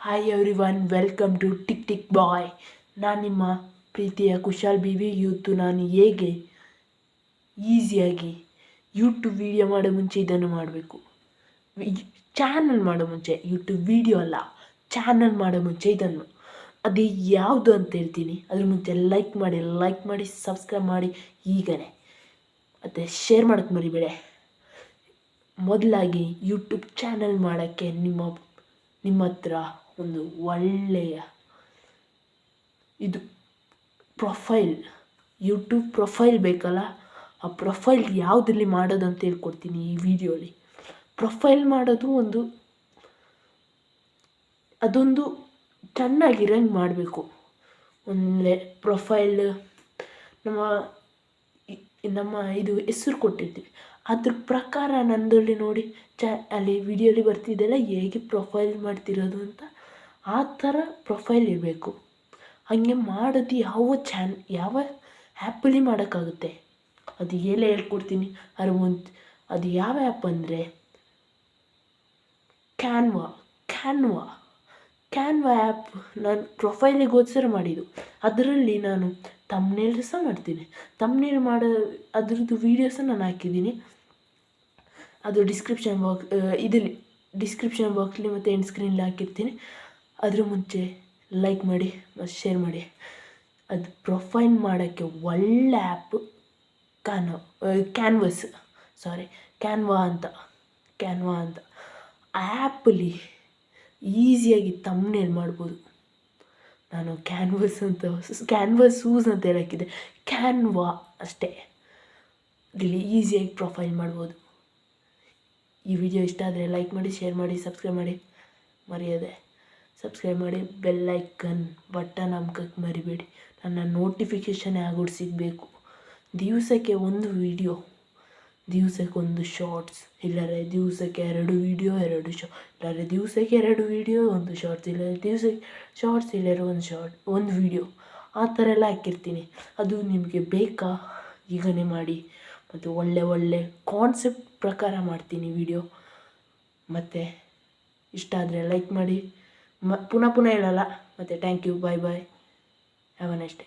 Hi everyone, welcome to tick tick boy. ನಾನು ನಿಮ್ಮ ಪ್ರೀತಿಯ ಕುಶಾಲ್ ಬಿವಿ. ಇವತ್ತು ನಾನು ಹೇಗೆ ಈಸಿಯಾಗಿ ಯೂಟ್ಯೂಬ್ ವೀಡಿಯೋ ಮಾಡೋ ಮುಂಚೆ ಇದನ್ನು ಮಾಡಬೇಕು, ಚಾನಲ್ ಮಾಡೋ ಮುಂಚೆ, ಯೂಟ್ಯೂಬ್ ವೀಡಿಯೋ ಅಲ್ಲ, ಚಾನಲ್ ಮಾಡೋ ಮುಂಚೆ ಇದನ್ನು, ಅದು ಯಾವುದು ಅಂತ ಹೇಳ್ತೀನಿ. ಅದ್ರ ಮುಂಚೆ ಲೈಕ್ ಮಾಡಿ ಸಬ್ಸ್ಕ್ರೈಬ್ ಮಾಡಿ ಈಗನೇ, ಮತ್ತು ಶೇರ್ ಮಾಡೋಕ್ಕೆ ಮರಿಬೇಡ. ಮೊದಲಾಗಿ ಯೂಟ್ಯೂಬ್ ಚಾನಲ್ ಮಾಡೋಕ್ಕೆ ನಿಮ್ಮ ಹತ್ರ ಒಂದು ಒಳ್ಳೆಯ ಇದು ಪ್ರೊಫೈಲ್, ಯೂಟ್ಯೂಬ್ ಪ್ರೊಫೈಲ್ ಬೇಕಲ್ಲ. ಆ ಪ್ರೊಫೈಲ್ ಯಾವುದ್ರಲ್ಲಿ ಮಾಡೋದು ಅಂತ ಹೇಳ್ಕೊಡ್ತೀನಿ ಈ ವಿಡಿಯೋಲಿ. ಪ್ರೊಫೈಲ್ ಮಾಡೋದು ಅದೊಂದು ಚೆನ್ನಾಗಿರಂಗೆ ಮಾಡಬೇಕು. ಒಳ್ಳೆ ಪ್ರೊಫೈಲ್ ನಮ್ಮ ಇದು ಹೆಸರು ಕೊಟ್ಟಿರ್ತೀವಿ, ಅದ್ರ ಪ್ರಕಾರ ನಂದಲ್ಲಿ ನೋಡಿ ಅಲ್ಲಿ ವಿಡಿಯೋಲಿ ಬರ್ತಿದ್ದೆಲ್ಲ ಹೇಗೆ ಪ್ರೊಫೈಲ್ ಮಾಡ್ತಿರೋದು ಅಂತ, ಆ ಥರ ಪ್ರೊಫೈಲ್ ಇರಬೇಕು. ಹಾಗೆ ಮಾಡೋದು ಯಾವ ಆ್ಯಪಲ್ಲಿ ಮಾಡೋಕ್ಕಾಗುತ್ತೆ ಅದು ಎಲ್ಲ ಹೇಳ್ಕೊಡ್ತೀನಿ. ಅದು ಯಾವ ಆ್ಯಪ್ ಅಂದರೆ ಕ್ಯಾನ್ವಾ ಆ್ಯಪ್. ನಾನು ಪ್ರೊಫೈಲಿಗೋಸ್ಕರ ಮಾಡಿದ್ದು. ಅದರಲ್ಲಿ ನಾನು ತಮ್ನೇಲ್ ಸಹ ಮಾಡ್ತೀನಿ. ತಮ್ನೇಲ್ ಮಾಡೋ ಅದ್ರದ್ದು ವೀಡಿಯೋಸನ್ನು ನಾನು ಹಾಕಿದ್ದೀನಿ. ಅದು ಡಿಸ್ಕ್ರಿಪ್ಷನ್ ಬಾಕ್ಸಲ್ಲಿ ಮತ್ತು ಎಂಡ್ ಸ್ಕ್ರೀನಲ್ಲಿ ಹಾಕಿರ್ತೀನಿ. ಅದ್ರ ಮುಂಚೆ ಲೈಕ್ ಮಾಡಿ ಮತ್ತು ಶೇರ್ ಮಾಡಿ. ಅದು ಪ್ರೊಫೈಲ್ ಮಾಡೋಕ್ಕೆ ಒಳ್ಳೆ ಆ್ಯಪ್ ಕ್ಯಾನ್ವಾ ಅಂತ. ಆ ಆ್ಯಪಲ್ಲಿ ಈಸಿಯಾಗಿ ತಮ್ನೇಲ್ ಮಾಡ್ಬೋದು. ನಾನು ಕ್ಯಾನ್ವಾಸ್ ಯೂಸ್ ಅಂತ ಹೇಳೋಕ್ಕಿದೆ, ಕ್ಯಾನ್ವಾ ಅಷ್ಟೇ. ಇಲ್ಲಿ ಈಸಿಯಾಗಿ ಪ್ರೊಫೈಲ್ ಮಾಡ್ಬೋದು. ಈ ವಿಡಿಯೋ ಇಷ್ಟ ಆದರೆ ಲೈಕ್ ಮಾಡಿ, ಶೇರ್ ಮಾಡಿ, ಸಬ್ಸ್ಕ್ರೈಬ್ ಮಾಡಿ. ಮರೆಯದೆ ಸಬ್ಸ್ಕ್ರೈಬ್ ಮಾಡಿ, ಬೆಲ್ ಐಕನ್ ಬಟನ್ ಹಾಕಕ್ಕೆ ಮರಿಬೇಡಿ. ನನ್ನ ನೋಟಿಫಿಕೇಷನ್ ಯಾವಾಗ ಸಿಗಬೇಕು. ದಿವಸಕ್ಕೆ ಒಂದು ವಿಡಿಯೋ, ದಿವಸಕ್ಕೆ ಒಂದು ಶಾರ್ಟ್ಸ್, ಇಲ್ಲರೆ ದಿವಸಕ್ಕೆ 2 ವಿಡಿಯೋ 2 ಶಾರ್ಟ್, ಇಲ್ಲರೆ ದಿವಸಕ್ಕೆ 2 ವಿಡಿಯೋ 1 ಶಾರ್ಟ್ಸ್, ಇಲ್ಲರೆ ದಿವಸಕ್ಕೆ ಶಾರ್ಟ್ಸ್ ಇಲ್ಲರೆ ಒಂದು ವಿಡಿಯೋ, ಆ ಥರ ಎಲ್ಲ ಹಾಕಿರ್ತೀನಿ. ಅದು ನಿಮಗೆ ಬೇಕಾ ಈಗನೇ ಮಾಡಿ. ಮತ್ತು ಒಳ್ಳೆ ಕಾನ್ಸೆಪ್ಟ್ ಪ್ರಕಾರ ಮಾಡ್ತೀನಿ ವಿಡಿಯೋ. ಮತ್ತು ಇಷ್ಟ ಆದರೆ ಲೈಕ್ ಮಾಡಿ. ಪುನಃ ಹೇಳಲ್ಲ. ಮತ್ತು thank you, bye. Have a nice day.